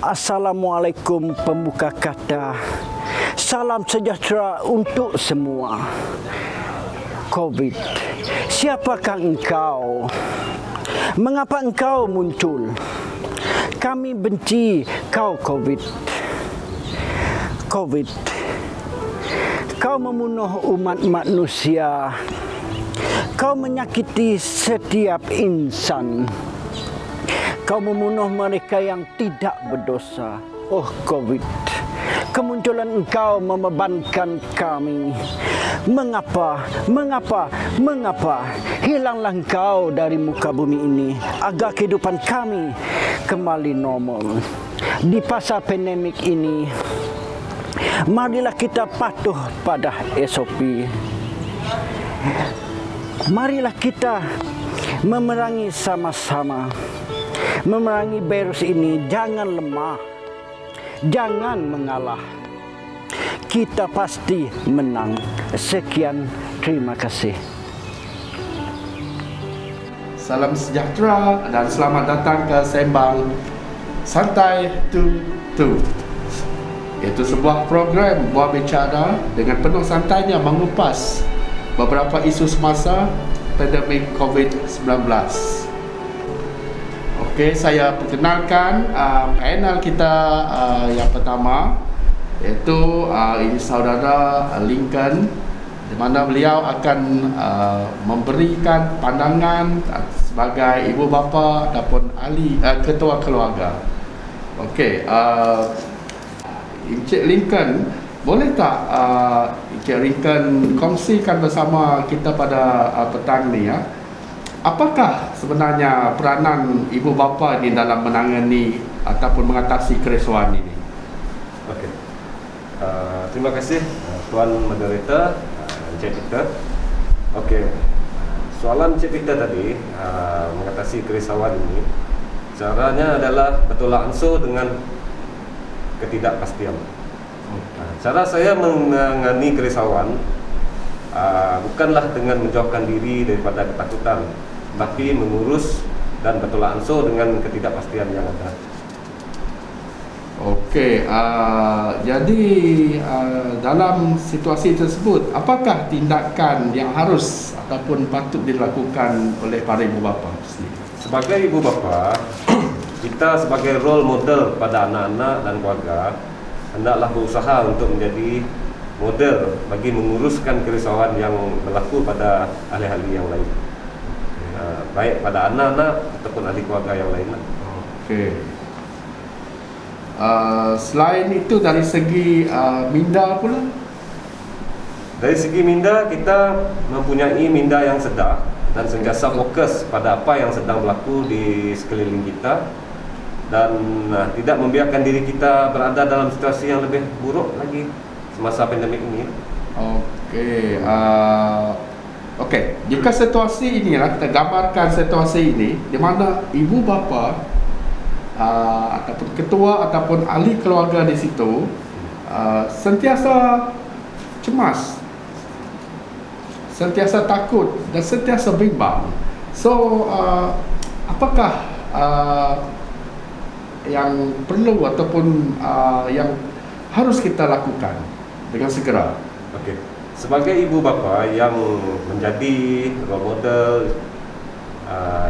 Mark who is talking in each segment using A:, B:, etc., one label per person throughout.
A: Assalamualaikum pembuka kata. Salam sejahtera untuk semua. COVID, siapakah engkau? Mengapa engkau muncul? Kami benci kau COVID. COVID, kau membunuh umat manusia. Kau menyakiti setiap insan. Kau membunuh mereka yang tidak berdosa. Oh COVID, kemunculan engkau membebankan kami. Mengapa hilanglah engkau dari muka bumi ini agar kehidupan kami kembali normal. Di masa pandemik ini, marilah kita patuh pada SOP. Marilah kita memerangi sama-sama. Memerangi virus ini, jangan lemah, jangan mengalah. Kita pasti menang. Sekian, terima kasih.
B: Salam sejahtera dan selamat datang ke Sembang Santai Tu. Itu sebuah program buah bicara dengan penuh santainya mengupas beberapa isu semasa pandemik COVID-19. Okey, saya perkenalkan panel kita yang pertama, iaitu ini saudara Lincoln, di mana beliau akan memberikan pandangan sebagai ibu bapa ataupun ahli ketua keluarga. Okey, Encik Lincoln, boleh tak Encik Lincoln kongsikan bersama kita pada petang ni ya? Apakah sebenarnya peranan ibu bapa ni dalam menangani ataupun mengatasi kerisauan ini?
C: Okey. Terima kasih Tuan Moderator, Encik Peter. Okey. Soalan Encik Peter tadi mengatasi kerisauan ini, caranya adalah bertolak ansur dengan ketidakpastian. Cara saya menangani kerisauan bukanlah dengan menjauhkan diri daripada ketakutan, tapi mengurus dan bertolak ansur dengan ketidakpastian yang ada.
B: Okey, jadi dalam situasi tersebut, apakah tindakan yang harus ataupun patut dilakukan oleh para ibu bapa sendiri?
C: Sebagai ibu bapa, kita sebagai role model pada anak-anak dan keluarga hendaklah berusaha untuk menjadi model bagi menguruskan kerisauan yang berlaku pada ahli-ahli yang lain, baik pada anak-anak ataupun ahli keluarga yang lain.
B: Okey. Selain itu dari segi minda pula?
C: Dari segi minda, kita mempunyai minda yang sedar dan sentiasa fokus pada apa yang sedang berlaku di sekeliling kita, dan tidak membiarkan diri kita berada dalam situasi yang lebih buruk lagi semasa pandemik ini.
B: Okey, okey. Jika situasi inilah, kita gambarkan situasi ini di mana ibu bapa ataupun ketua ataupun ahli keluarga di situ sentiasa cemas, sentiasa takut dan sentiasa bimbang. So, apakah yang perlu ataupun yang harus kita lakukan dengan segera?
C: Okey. Sebagai ibu bapa yang menjadi role model,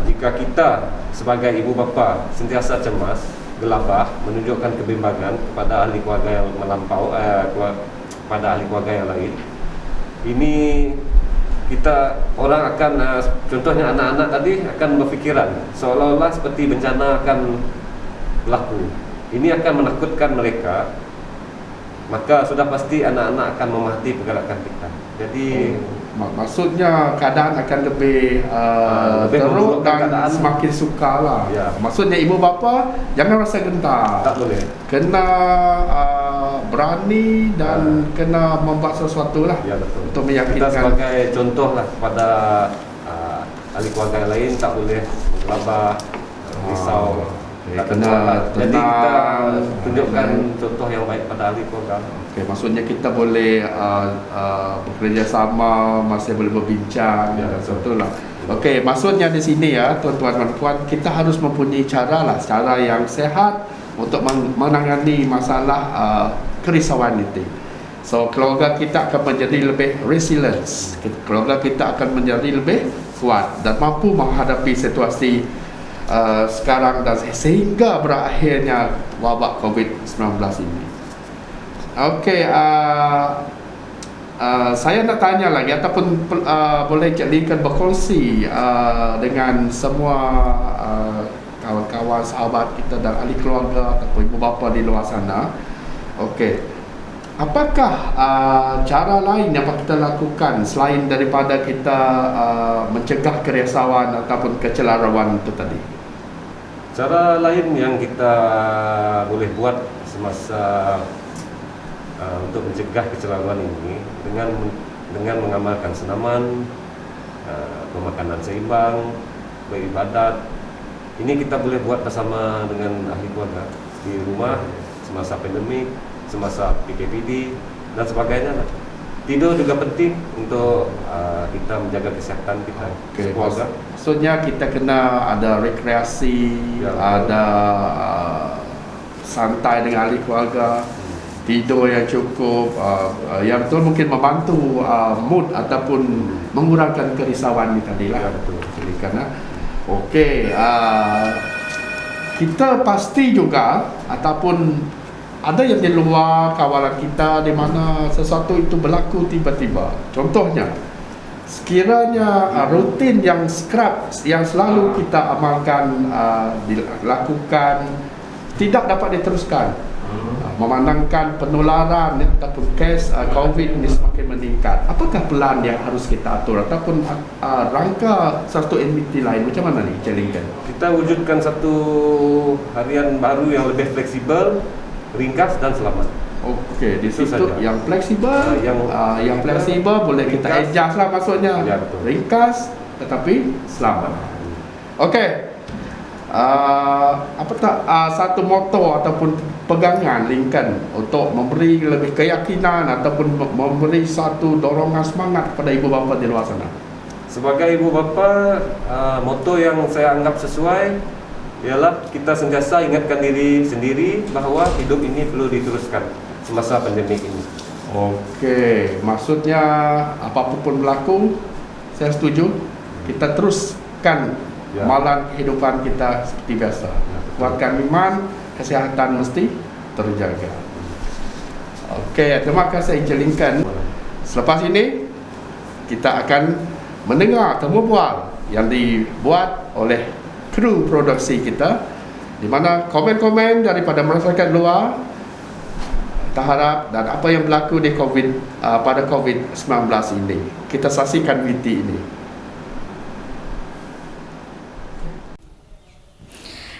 C: jika kita sebagai ibu bapa sentiasa cemas, gelabah, menunjukkan kebimbangan kepada ahli keluarga yang melampau, pada ahli keluarga yang lain, ini kita orang akan, contohnya anak-anak tadi akan berfikiran seolah-olah seperti bencana akan berlaku. Ini akan menakutkan mereka, maka sudah pasti anak-anak akan memahati pergerakan kita. Jadi
B: maksudnya keadaan akan lebih teruk dan keadaan semakin sukar lah.
C: Ya.
B: Maksudnya ibu bapa jangan rasa gentar.
C: Tak boleh.
B: Kena berani dan kena membuat sesuatu lah.
C: Ya, betul.
B: Untuk meyakinkan.
C: Kita sebagai contoh lah kepada ahli keluarga yang lain, tak boleh gelabah, risau. Tak kena. Jadi kita tunjukkan contoh yang baik pada ahli keluarga.
B: Okay, maksudnya kita boleh bekerjasama, masih boleh berbincang,
C: ya,
B: betul lah. Okey, maksudnya di sini ya tuan-tuan dan puan, kita harus mempunyai cara yang sehat untuk menangani masalah kerisauan itu. So keluarga kita akan menjadi lebih resilient, keluarga kita akan menjadi lebih kuat dan mampu menghadapi situasi sekarang dan sehingga berakhirnya wabak COVID-19 ini. Okey, saya nak tanya lagi ataupun boleh Cik Lincoln berkongsi dengan semua kawan-kawan, sahabat kita dan ahli keluarga ataupun ibu bapa di luar sana. Okey. Apakah cara lain yang kita lakukan selain daripada kita mencegah kerisauan ataupun kecelaruan itu tadi?
C: Cara lain yang kita boleh buat semasa untuk mencegah kecelaruan ini dengan mengamalkan senaman, pemakanan seimbang, beribadat. Ini kita boleh buat bersama dengan ahli keluarga di rumah semasa pandemik, semasa PKPD dan sebagainya. Tidur juga penting untuk kita menjaga kesihatan kita keluarga. Maksudnya
B: kita kena ada rekreasi, ada santai dengan ahli keluarga, tidur yang cukup, yang betul mungkin membantu mood ataupun mengurangkan kerisauan ni tadi lah.
C: Betul.
B: Kerana okey, kita pasti juga ataupun ada yang di luar kawalan kita di mana sesuatu itu berlaku tiba-tiba. Contohnya, sekiranya rutin yang scrap yang selalu kita amalkan dilakukan tidak dapat diteruskan, memandangkan penularan ataupun kes COVID ini semakin meningkat, apakah pelan yang harus kita atur ataupun rangka satu aktiviti lain macam mana ni Cik Lincoln?
C: Kita wujudkan satu harian baru yang lebih fleksibel, ringkas dan selamat.
B: Okey, di situ
C: saja.
B: yang fleksibel, yang fleksibel boleh kita adjust lah maksudnya.
C: Ya, betul.
B: Ringkas tetapi selamat. Okey. Satu moto ataupun pegangan Lincoln untuk memberi lebih keyakinan ataupun memberi satu dorongan semangat kepada ibu bapa di luar sana.
C: Sebagai ibu bapa, moto yang saya anggap sesuai ialah kita sentiasa ingatkan diri sendiri bahawa hidup ini perlu diteruskan semasa pandemik ini.
B: Okey, maksudnya apapun pun berlaku, saya setuju. Kita teruskan amalan kehidupan kita seperti biasa. Kuatkan iman, kesihatan mesti terjaga. Okey, terima kasih Encik Lincoln. Selepas ini kita akan mendengar temu bual yang dibuat oleh kru produksi kita, di mana komen-komen daripada masyarakat luar terhadap dan apa yang berlaku di pada COVID-19 ini. Kita saksikan video ini.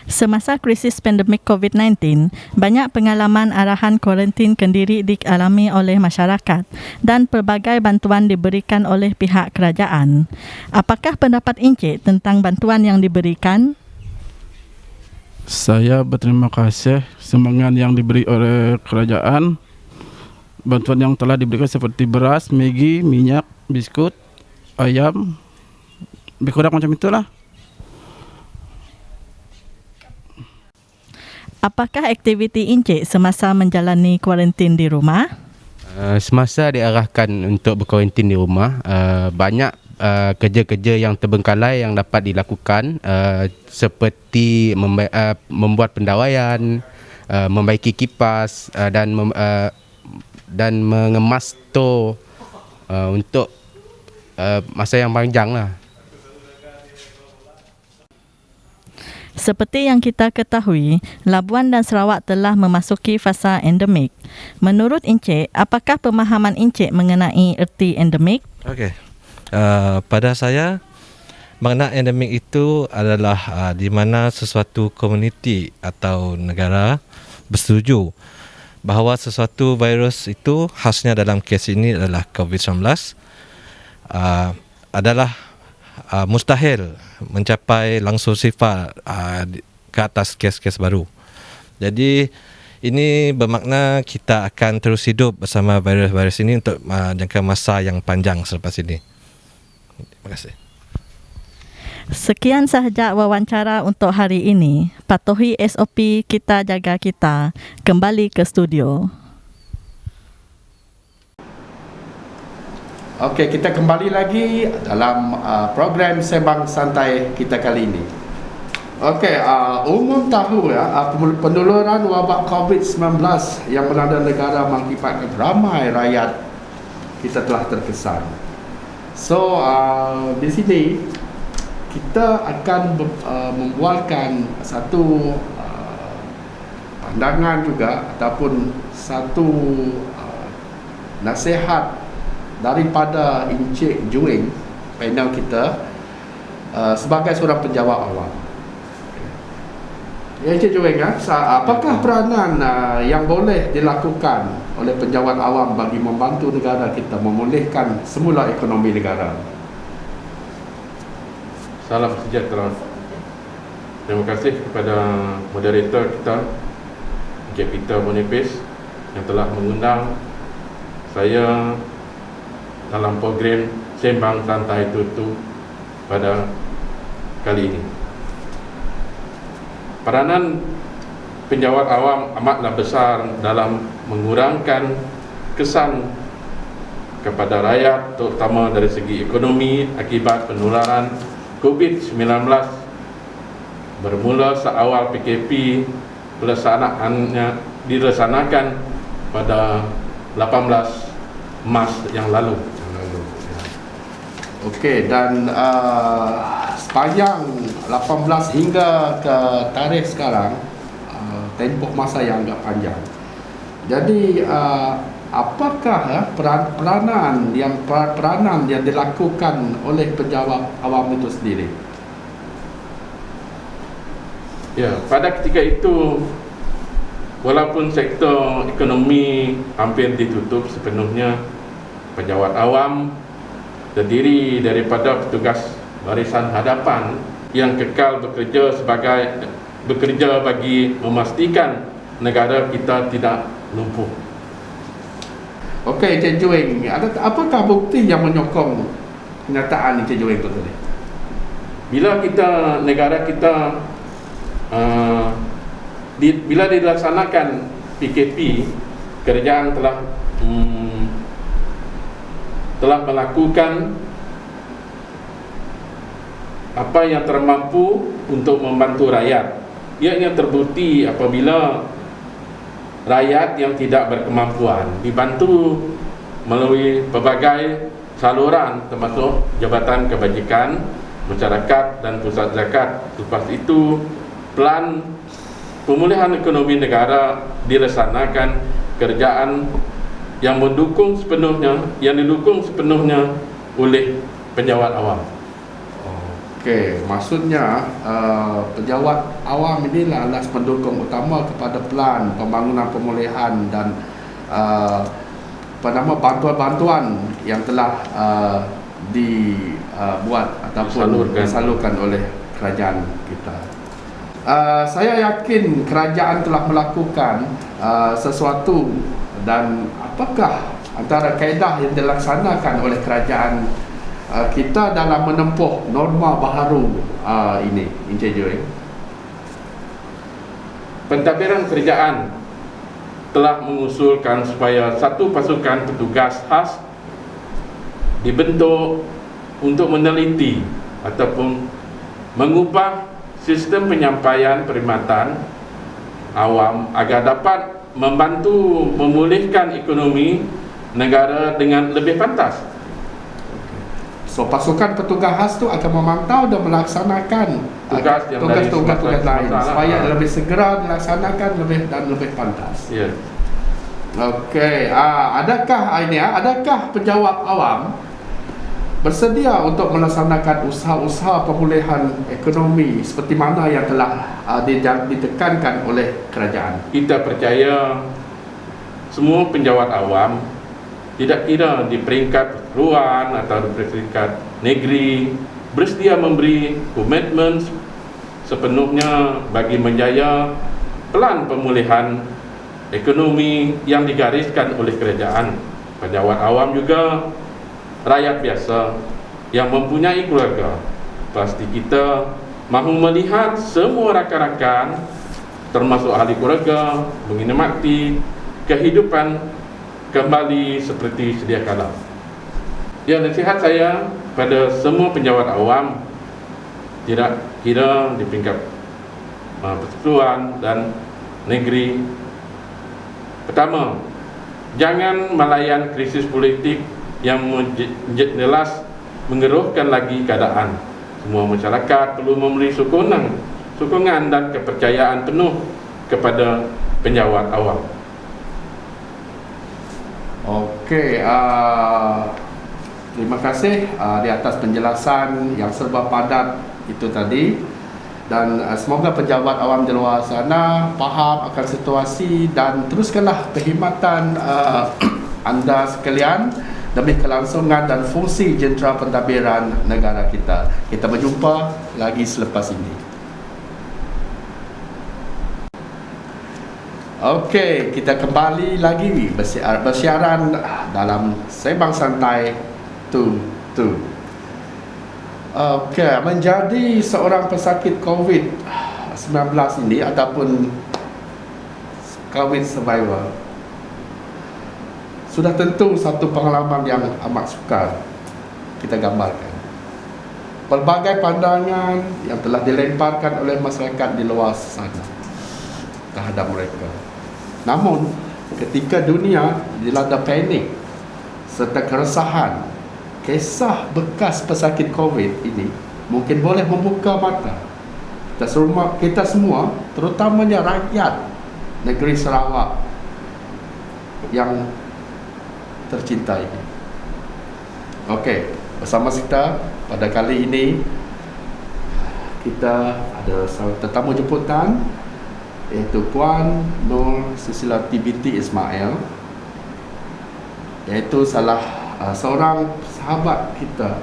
D: Semasa krisis pandemik COVID-19, banyak pengalaman arahan kuarantin kendiri dialami oleh masyarakat dan pelbagai bantuan diberikan oleh pihak kerajaan. Apakah pendapat Encik tentang bantuan yang diberikan?
E: Saya berterima kasih sumbangan yang diberi oleh kerajaan. Bantuan yang telah diberikan seperti beras, Maggi, minyak, biskut, ayam, lebih kurang macam itulah.
D: Apakah aktiviti Encik semasa menjalani kuarantin di rumah?
F: Semasa diarahkan untuk berkuarantin di rumah, banyak kerja-kerja yang terbengkalai yang dapat dilakukan, seperti membuat pendawaian, membaiki kipas dan mengemas stor untuk masa yang panjang lah.
D: Seperti yang kita ketahui, Labuan dan Sarawak telah memasuki fasa endemik. Menurut Encik, apakah pemahaman Encik mengenai erti endemik?
G: Okey. Pada saya, makna endemik itu adalah di mana sesuatu komuniti atau negara bersetuju bahawa sesuatu virus itu, khasnya dalam kes ini adalah COVID-19, adalah mustahil mencapai langsung sifar ke atas kes-kes baru. Jadi ini bermakna kita akan terus hidup bersama virus-virus ini untuk jangka masa yang panjang selepas ini. Terima kasih.
D: Sekian sahaja wawancara untuk hari ini. Patuhi SOP Kita Jaga Kita. Kembali ke studio.
B: Okey, kita kembali lagi dalam program Sembang Santai kita kali ini. Okey, umum tahu ya, penularan wabak COVID-19 yang melanda negara mengakibatkan ramai rakyat kita telah terkesan. So, di sini kita akan membualkan satu pandangan juga ataupun satu nasihat daripada Encik Juing, panel kita, sebagai seorang penjawat awam. Ya, Encik Juing, apakah peranan yang boleh dilakukan oleh penjawat awam bagi membantu negara kita memulihkan semula ekonomi negara?
H: Salam sejahtera. Terima kasih kepada moderator kita, Encik Peter Bonipis, yang telah mengundang saya dalam program Sembang Santai Tutu pada kali ini. Peranan penjawat awam amatlah besar dalam mengurangkan kesan kepada rakyat, terutama dari segi ekonomi akibat penularan COVID-19 bermula seawal PKP dilaksanakan pada 18 Mac yang lalu.
B: Okey, dan sepanjang 18 hingga ke tarikh sekarang, tempoh masa yang agak panjang. Jadi apakah peranan yang dilakukan oleh penjawat awam itu sendiri?
H: Ya, pada ketika itu walaupun sektor ekonomi hampir ditutup sepenuhnya, penjawat awam terdiri daripada petugas barisan hadapan yang kekal bekerja bagi memastikan negara kita tidak lumpuh.
B: Okey, Encik Juing, apakah bukti yang menyokong kenyataan Encik Juing itu tadi?
H: Bila negara kita bila dilaksanakan PKP, kerajaan telah melakukan apa yang termampu untuk membantu rakyat. Ianya terbukti apabila rakyat yang tidak berkemampuan dibantu melalui pelbagai saluran termasuk Jabatan Kebajikan Masyarakat dan Pusat Zakat. Lepas itu, plan pemulihan ekonomi negara dilaksanakan kerajaan yang didukung sepenuhnya oleh penjawat awam.
B: Okey, maksudnya penjawat awam inilah alas pendukung utama kepada plan pembangunan pemulihan dan bantuan-bantuan yang telah dibuat ataupun disalurkan oleh kerajaan kita. Saya yakin kerajaan telah melakukan sesuatu, dan apakah antara kaedah yang dilaksanakan oleh kerajaan kita dalam menempuh norma baharu ini, Encik Juing?
H: Pentadbiran kerajaan telah mengusulkan supaya satu pasukan petugas khas dibentuk untuk meneliti ataupun mengubah sistem penyampaian perkhidmatan awam agar dapat membantu memulihkan ekonomi negara dengan lebih pantas.
B: So, pasukan petugas khas itu akan memantau dan melaksanakan tugas-tugas lain supaya lebih segera dilaksanakan lebih pantas.
H: Ya.
B: Okey, adakah penjawat awam bersedia untuk melaksanakan usaha-usaha pemulihan ekonomi seperti mana yang telah ditekankan oleh kerajaan?
H: Kita percaya semua penjawat awam, tidak kira di peringkat luar atau di peringkat negeri, bersedia memberi komitmen sepenuhnya bagi menjaya plan pemulihan ekonomi yang digariskan oleh kerajaan. Penjawat awam juga rakyat biasa yang mempunyai keluarga pasti kita mahu melihat semua rakan-rakan termasuk ahli keluarga menikmati kehidupan kembali seperti sedia kala. Ya, nasihat saya pada semua penjawat awam, tidak kira di peringkat persekutuan dan negeri. Pertama, jangan melayan krisis politik yang jelas mengeruhkan lagi keadaan. Semua masyarakat perlu memberi sokongan dan kepercayaan penuh kepada penjawat awam.
B: Okey, terima kasih di atas penjelasan yang serba padat itu tadi, dan semoga penjawat awam di luar sana faham akan situasi dan teruskanlah perkhidmatan anda sekalian demi kelangsungan dan fungsi jentera pentadbiran negara kita. Kita berjumpa lagi selepas ini. Okey, kita kembali lagi bersiaran dalam Sembang Santai 2. Okey, menjadi seorang pesakit COVID-19 ini ataupun COVID survivor sudah tentu satu pengalaman yang amat sukar kita gambarkan. Pelbagai pandangan yang telah dilemparkan oleh masyarakat di luar sana terhadap mereka. Namun, ketika dunia dilanda panik serta keresahan, kisah bekas pesakit COVID ini mungkin boleh membuka mata kita semua, terutamanya rakyat negeri Sarawak yang tercinta ini. Okey, bersama kita pada kali ini kita ada tetamu jemputan, iaitu Puan Nur Susila T.B.T. Ismail, iaitu seorang sahabat kita,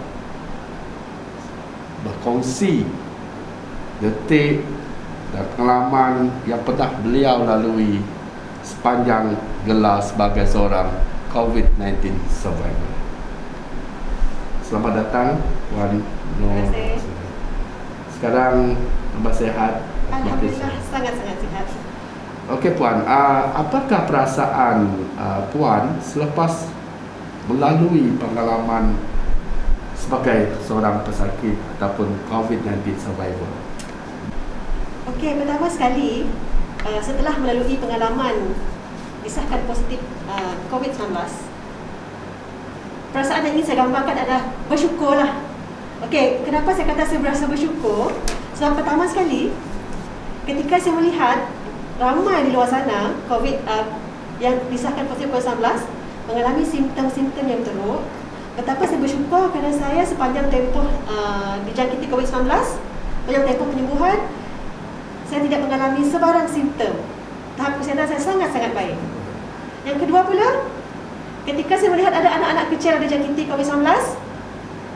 B: berkongsi detik dan pengalaman yang pernah beliau lalui sepanjang gelar sebagai seorang COVID-19 survivor. Selamat datang Puan Nur.
I: Terima kasih.
B: Sekarang tambah sihat?
I: Alhamdulillah, sangat-sangat sihat.
B: Okey Puan, apakah perasaan Puan selepas melalui pengalaman sebagai seorang pesakit ataupun COVID-19 survivor?
I: Okey, pertama sekali, setelah melalui pengalaman disahkan positif COVID-19, perasaan yang ingin saya gambarkan adalah bersyukurlah. Okey, kenapa saya kata saya berasa bersyukur? Sebab pertama sekali, ketika saya melihat ramai di luar sana COVID yang disahkan positif COVID-19 mengalami simptom-simptom yang teruk, betapa saya bersyukur kerana saya sepanjang tempoh dijangkiti COVID-19, sepanjang tempoh penyembuhan, saya tidak mengalami sebarang simptom. Tahap kesihatan saya sangat-sangat baik. Yang kedua pula, ketika saya melihat ada anak-anak kecil ada jangkiti COVID-19,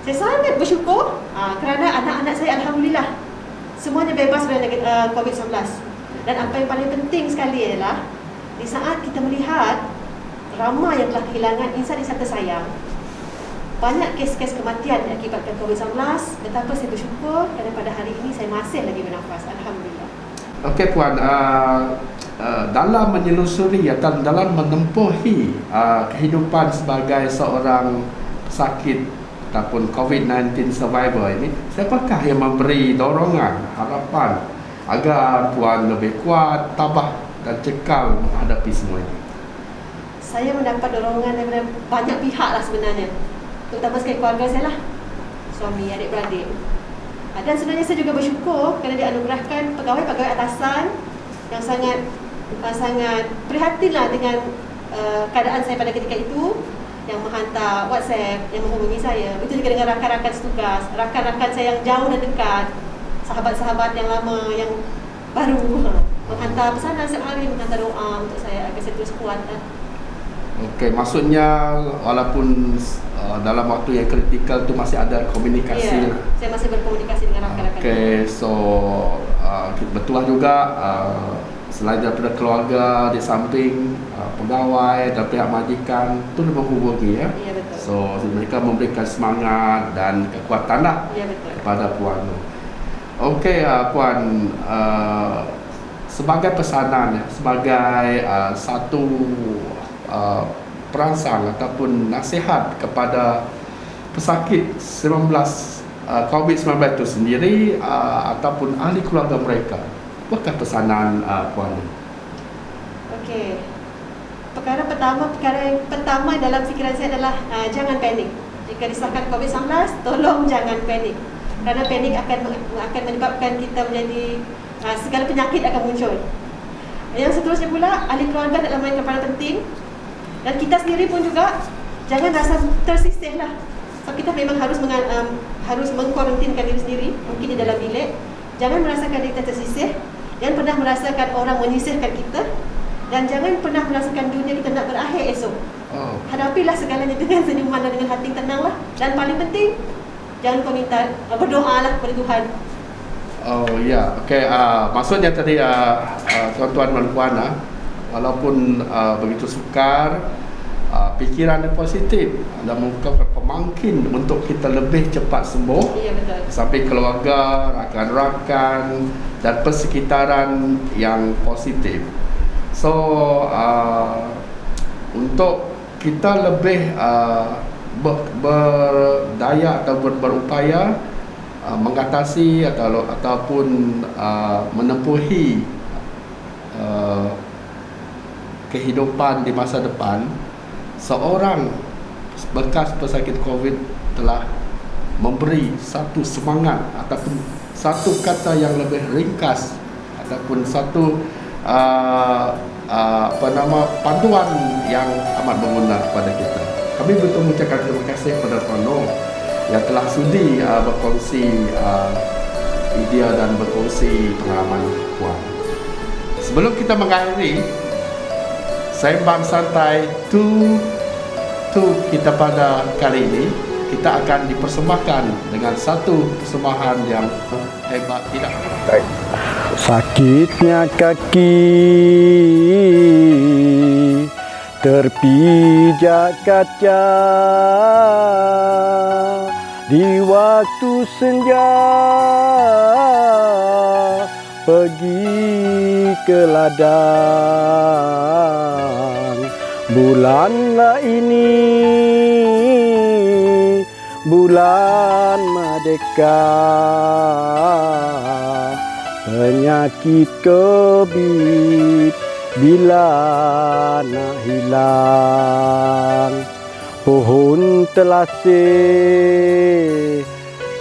I: saya sangat bersyukur kerana anak-anak saya alhamdulillah semuanya bebas dari COVID-19. Dan apa yang paling penting sekali ialah di saat kita melihat ramai yang telah kehilangan insan-insan tersayang, banyak kes-kes kematian akibatkan COVID-19, betapa saya bersyukur kerana pada hari ini saya masih lagi bernafas. Alhamdulillah.
B: Okey Puan, dalam menyelusuri atau dalam menempuhi kehidupan sebagai seorang pesakit ataupun COVID-19 survivor ini, siapakah yang memberi dorongan, harapan agar Puan lebih kuat, tabah dan cekal menghadapi semua ini?
I: Saya mendapat dorongan daripada banyak pihak lah sebenarnya, terutama sekali keluarga saya lah, suami, adik-beradik. Dan sebenarnya saya juga bersyukur kerana dianugerahkan pegawai-pegawai atasan yang sangat prihatinlah dengan keadaan saya pada ketika itu, yang menghantar WhatsApp, yang menghubungi saya. Begitu juga dengan rakan-rakan setugas, rakan-rakan saya yang jauh dan dekat, sahabat-sahabat yang lama, yang baru, menghantar pesanan setiap hari, menghantar doa untuk saya agar saya terus kuat.
B: Okey, maksudnya walaupun dalam waktu yang kritikal tu masih ada komunikasi.
I: Ya, saya masih berkomunikasi dengan rakan-rakan.
B: Okey, so betul juga selain daripada keluarga di samping pegawai dan pihak majikan tu menghubungi ya.
I: Ya, betul.
B: So mereka memberikan semangat dan kekuatan lah
I: Ya, betul.
B: kepada Puan. Okey Puan, sebagai pesanan ya, sebagai satu perangsang ataupun nasihat kepada pesakit COVID-19 itu sendiri ataupun ahli keluarga mereka, apakah pesanan Puan?
I: Okey. Perkara yang pertama dalam fikiran saya adalah jangan panik. Jika disahkan COVID-19, tolong jangan panik. Kerana panik akan menyebabkan kita menjadi segala penyakit akan muncul. Yang seterusnya pula, ahli keluarga adalah main peranan penting. Dan kita sendiri pun juga jangan rasa tersisih lah. So, kita memang harus mengkuarantinkan diri sendiri, mungkin di dalam bilik. Jangan merasakan diri kita tersisih. Jangan pernah merasakan orang menyisihkan kita. Dan jangan pernah merasakan dunia kita nak berakhir esok. Hadapilah segalanya dengan senyuman dan dengan hati tenang lah. Dan paling penting, jangan lupa minta berdoa lah kepada Tuhan.
B: Oh ya, okey. Maksudnya tadi tuan-tuan dan puan, walaupun begitu sukar, pikiran yang positif dan merupakan pemangkin untuk kita lebih cepat sembuh.
I: Ya, betul.
B: Sampai keluarga, rakan-rakan dan persekitaran yang positif. So untuk kita lebih berdaya atau berupaya mengatasi ataupun menempuhi kehidupan di masa depan, seorang bekas pesakit COVID telah memberi satu semangat ataupun satu kata yang lebih ringkas ataupun satu panduan yang amat berguna kepada kita. Kami betul mengucapkan terima kasih kepada Puan Noh yang telah sudi berkongsi idea dan berkongsi pengalaman Puan. Sebelum kita mengakhiri sembang santai tu kita pada kali ini, kita akan dipersembahkan dengan satu persembahan yang hebat tidak.
A: Sakitnya kaki terpijak kaca di waktu senja, pergi ke ladang. Bulanlah ini bulan merdeka, penyakit COVID bila nak hilang. Pohon telasih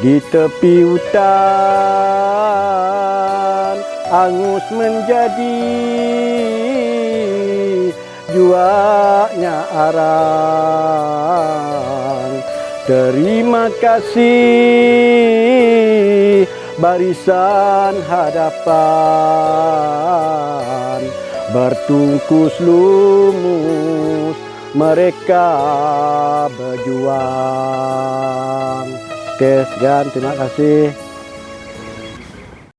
A: di tepi hutan angus menjadi juaknya arang. Terima kasih barisan hadapan, bertungkus lumus mereka berjuang. Oke, sekian, terima kasih.